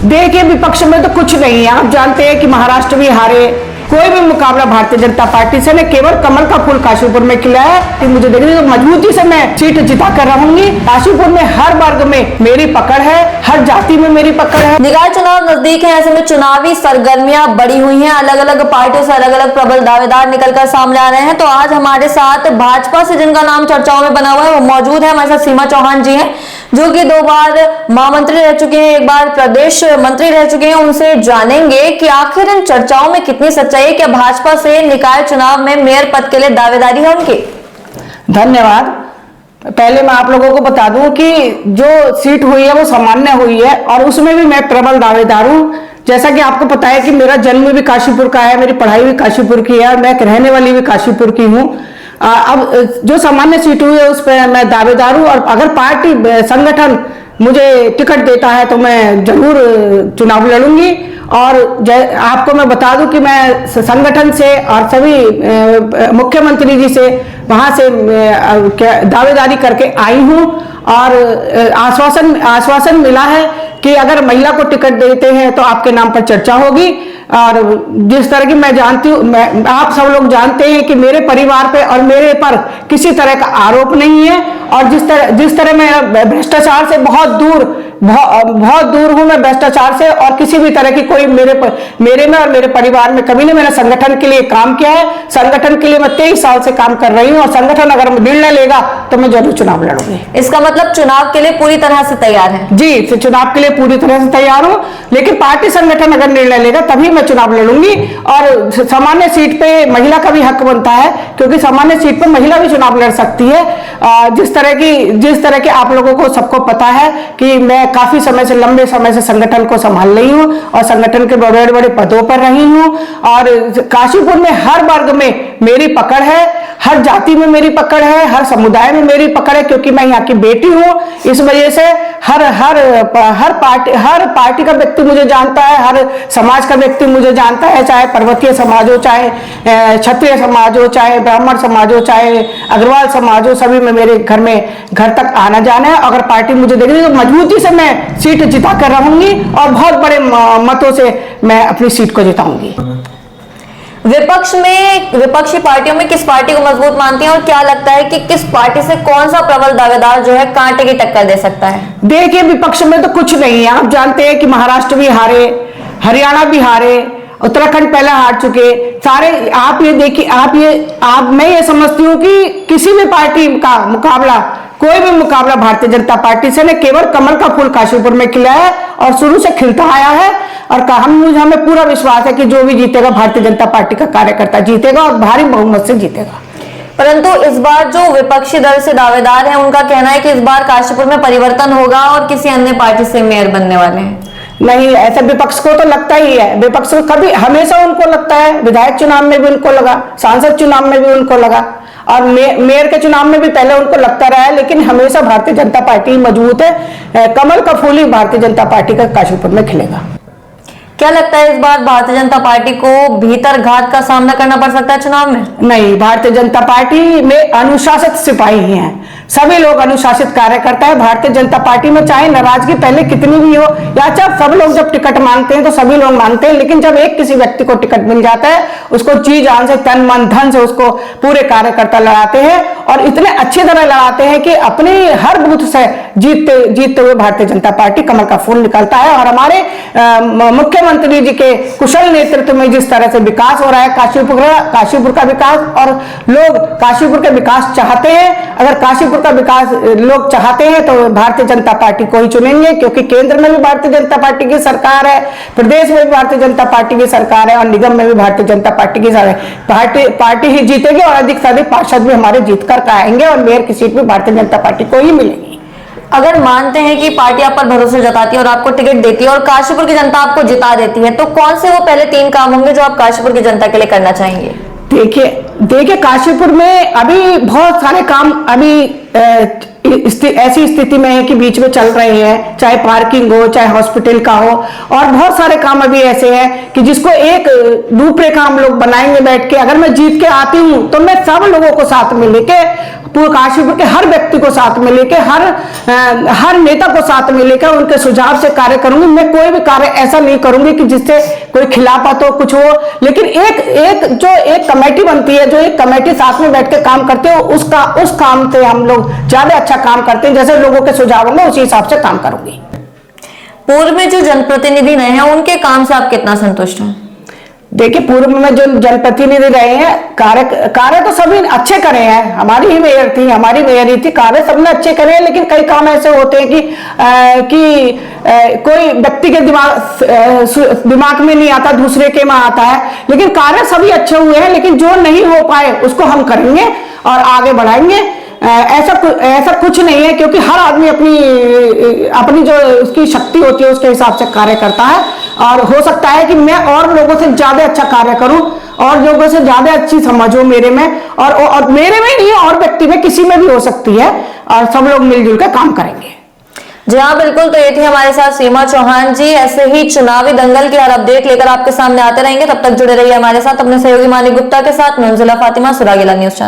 देखिए, विपक्ष में तो कुछ नहीं है। आप जानते हैं कि महाराष्ट्र भी हारे, कोई भी मुकाबला भारतीय जनता पार्टी से ने केवल कमल का फूल काशीपुर में खिला है। मुझे देखने तो मजबूती से मैं सीट जिता कर रहूंगी। काशीपुर में हर वर्ग में मेरी पकड़ है, हर जाति में मेरी पकड़ है। निकाय चुनाव नजदीक है, ऐसे में चुनावी सरगर्मियां बढ़ी हुई हैं। अलग अलग पार्टियों से अलग अलग प्रबल दावेदार निकलकर सामने आ रहे हैं। तो आज हमारे साथ भाजपा से जिनका नाम चर्चाओं में बना हुआ है वो मौजूद है। हमारे साथ सीमा चौहान जी हैं, जो कि 2 बार महामंत्री रह चुके हैं, 1 बार प्रदेश मंत्री रह चुके हैं। उनसे जानेंगे कि आखिर इन चर्चाओं में कितनी सच्चाई है। क्या भाजपा से निकाय चुनाव में मेयर पद के लिए दावेदारी है उनकी? धन्यवाद। पहले मैं आप लोगों को बता दूं कि जो सीट हुई है वो सामान्य हुई है और उसमें भी मैं प्रबल दावेदार हूं। जैसा कि आपको पता है कि मेरा जन्म भी काशीपुर का है, मेरी पढ़ाई भी काशीपुर की है और मैं रहने वाली भी काशीपुर की हूं। अब जो सामान्य सीट हुई है उस पर मैं दावेदार हूं और अगर पार्टी संगठन मुझे टिकट देता है तो मैं जरूर चुनाव लड़ूंगी। और आपको मैं बता दूं कि मैं संगठन से और सभी मुख्यमंत्री जी से वहां से दावेदारी करके आई हूं और आश्वासन मिला है कि अगर महिला को टिकट देते हैं तो आपके नाम पर चर्चा होगी। और जिस तरह की मैं जानती हूँ, आप सब लोग जानते हैं कि मेरे परिवार पे और मेरे पर किसी तरह का आरोप नहीं है और जिस तरह मैं भ्रष्टाचार से बहुत दूर हूं मैं भ्रष्टाचार से और किसी भी तरह की कोई मेरे में और मेरे परिवार में कभी नहीं। मैंने संगठन के लिए काम किया है, संगठन के लिए मैं 23 साल से काम कर रही हूं और संगठन अगर निर्णय लेगा तो मैं जरूर चुनाव लड़ूंगी। इसका मतलब चुनाव के लिए पूरी तरह से तैयार है? जी, चुनाव के लिए पूरी तरह से तैयार हूं, लेकिन पार्टी संगठन अगर निर्णय लेगा तभी मैं चुनाव लड़ूंगी। और सामान्य सीट पे महिला का भी हक बनता है क्योंकि सामान्य सीट पर महिला भी चुनाव लड़ सकती है। जिस तरह के आप लोगों को सबको पता है कि मैं काफी लंबे समय से संगठन को संभाल रही हूं और संगठन के बड़े बड़े पदों पर रही हूं और काशीपुर में हर वर्ग में मेरी पकड़ है, हर जाति में मेरी पकड़ है, हर समुदाय में मेरी पकड़ है क्योंकि मैं यहाँ की बेटी हूं। इस वजह से हर पार्टी का व्यक्ति मुझे जानता है, हर समाज का व्यक्ति मुझे जानता है, चाहे पर्वतीय समाज हो, चाहे क्षत्रिय समाज हो, चाहे ब्राह्मण समाज हो, चाहे अग्रवाल समाज हो, सभी में मेरे घर तक आना जाना है। अगर पार्टी मुझे देगी तो मजबूती से मैं सीट जिता कर रहूंगी और बहुत बड़े मतों से मैं अपनी सीट को जिताऊंगी। विपक्षी पार्टियों में किस पार्टी को मजबूत मानती हैं और क्या लगता है कि किस पार्टी से कौन सा प्रबल दावेदार जो है कांटे की टक्कर दे सकता है? देखिए, विपक्ष में तो कुछ नहीं है। आप जानते हैं कि महाराष्ट्र भी हारे, हरियाणा भी हारे, उत्तराखंड पहले हार चुके सारे। आप ये देखिए, मैं ये समझती हूँ कि किसी भी पार्टी का मुकाबला, कोई भी मुकाबला भारतीय जनता पार्टी से ने केवल कमल का फूल काशीपुर में खिला है और शुरू से खिलता आया है। और हमें पूरा विश्वास है कि जो भी जीतेगा भारतीय जनता पार्टी का कार्यकर्ता जीतेगा और भारी बहुमत से जीतेगा। परंतु इस बार जो विपक्षी दल से दावेदार हैं उनका कहना है कि इस बार काशीपुर में परिवर्तन होगा और किसी अन्य पार्टी से मेयर बनने वाले हैं। नहीं, ऐसा विपक्ष को तो लगता ही है। विपक्ष को कभी हमेशा उनको लगता है, विधायक चुनाव में भी उनको लगा, सांसद चुनाव में भी उनको लगा और मेयर के चुनाव में भी पहले उनको लगता रहा है, लेकिन हमेशा भारतीय जनता पार्टी मजबूत है। कमल का फूल ही भारतीय जनता पार्टी का काशीपुर में खिलेगा। क्या लगता है इस बार भारतीय जनता पार्टी को भीतर घात का सामना करना पड़ सकता है चुनाव में? नहीं, भारतीय जनता पार्टी में अनुशासित सिपाही हैं, सभी लोग अनुशासित कार्यकर्ता है। भारतीय जनता पार्टी में चाहे नाराजगी पहले कितनी भी हो या चाहे सब लोग जब टिकट मांगते हैं तो सभी लोग मांगते हैं, लेकिन जब एक किसी व्यक्ति को टिकट मिल जाता है उसको जी जान से, तन मन धन से उसको पूरे कार्यकर्ता लड़ाते हैं और इतने अच्छी तरह लड़ाते हैं कि अपने हर बूथ से जीतते हुए भारतीय जनता पार्टी कमल का फूल निकलता है। और हमारे मुख्यमंत्री जी के कुशल नेतृत्व में जिस तरह से विकास हो रहा है काशीपुर का विकास, और लोग काशीपुर का विकास चाहते हैं। अगर काशीपुर का विकास लोग चाहते हैं तो भारतीय जनता पार्टी को ही चुनेंगे क्योंकि केंद्र में भी भारतीय जनता पार्टी की सरकार है, प्रदेश में भी भारतीय जनता पार्टी की सरकार है और निगम में भी भारतीय जनता पार्टी की पार्टी ही जीतेगी और अधिक से अधिक पार्षद भी हमारे जीत कर आएंगे और मेयर की सीट भी भारतीय जनता पार्टी को ही मिलेगी। अगर मानते हैं कि पार्टी आप पर भरोसा जताती है और आपको टिकट देती है और काशीपुर की जनता आपको जिता देती है, तो कौन से वो पहले 3 काम होंगे जो आप काशीपुर की जनता के लिए करना चाहेंगे? देखिए काशीपुर में अभी बहुत सारे काम अभी ऐसी स्थिति में है कि बीच में चल रहे हैं, चाहे पार्किंग हो, चाहे हॉस्पिटल का हो, और बहुत सारे काम अभी ऐसे हैं कि जिसको एक रूपरेखा हम लोग बनाएंगे बैठ के। अगर मैं जीत के आती हूँ तो मैं सब लोगों को साथ में लेके, पूरे काशीपुर के हर व्यक्ति को साथ में लेके, हर नेता को साथ में लेकर उनके सुझाव से कार्य करूंगी। मैं कोई भी कार्य ऐसा नहीं करूंगी कि जिससे कोई खिलाफत हो, कुछ हो, लेकिन एक कमेटी बनती है, जो एक कमेटी साथ में बैठ के काम करते हो, उस काम से हम लोग ज्यादा अच्छा काम करते हैं। जैसे लोगों के सुझाव होंगे उसी हिसाब से काम करूंगी। पूर्व में जो जनप्रतिनिधि रहे हैं उनके काम से आप कितना संतुष्ट हैं? देखिए, पूर्व में जो जनप्रतिनिधि रहे हैं, कार्य तो सभी अच्छे करे हैं। हमारी ही मेयर थी, हमारी मेयर ही थी, कार्य सबने अच्छे करे हैं। लेकिन कई काम ऐसे होते हैं कि कोई व्यक्ति के दिमाग में नहीं आता, दूसरे के में आता है। लेकिन कार्य सभी अच्छे हुए हैं, लेकिन जो नहीं हो पाए उसको हम करेंगे और आगे बढ़ाएंगे। ऐसा कुछ नहीं है, क्योंकि हर आदमी अपनी जो उसकी शक्ति होती है उसके हिसाब से कार्य करता है। और हो सकता है कि मैं और लोगों से ज्यादा अच्छा कार्य करूं, और लोगों से ज्यादा अच्छी समझ हो मेरे में, और मेरे में नहीं, और व्यक्ति में, किसी में भी हो सकती है, और सब लोग मिलजुल कर काम करेंगे। जी हाँ, बिल्कुल। तो ये थी हमारे साथ सीमा चौहान जी। ऐसे ही चुनावी दंगल की हर अपडेट लेकर आपके सामने आते रहेंगे। तब तक जुड़े रहिए हमारे साथ। अपने सहयोगी मानिक गुप्ता के साथ मैं जिला फातिमा, सुरागीला न्यूज चैनल।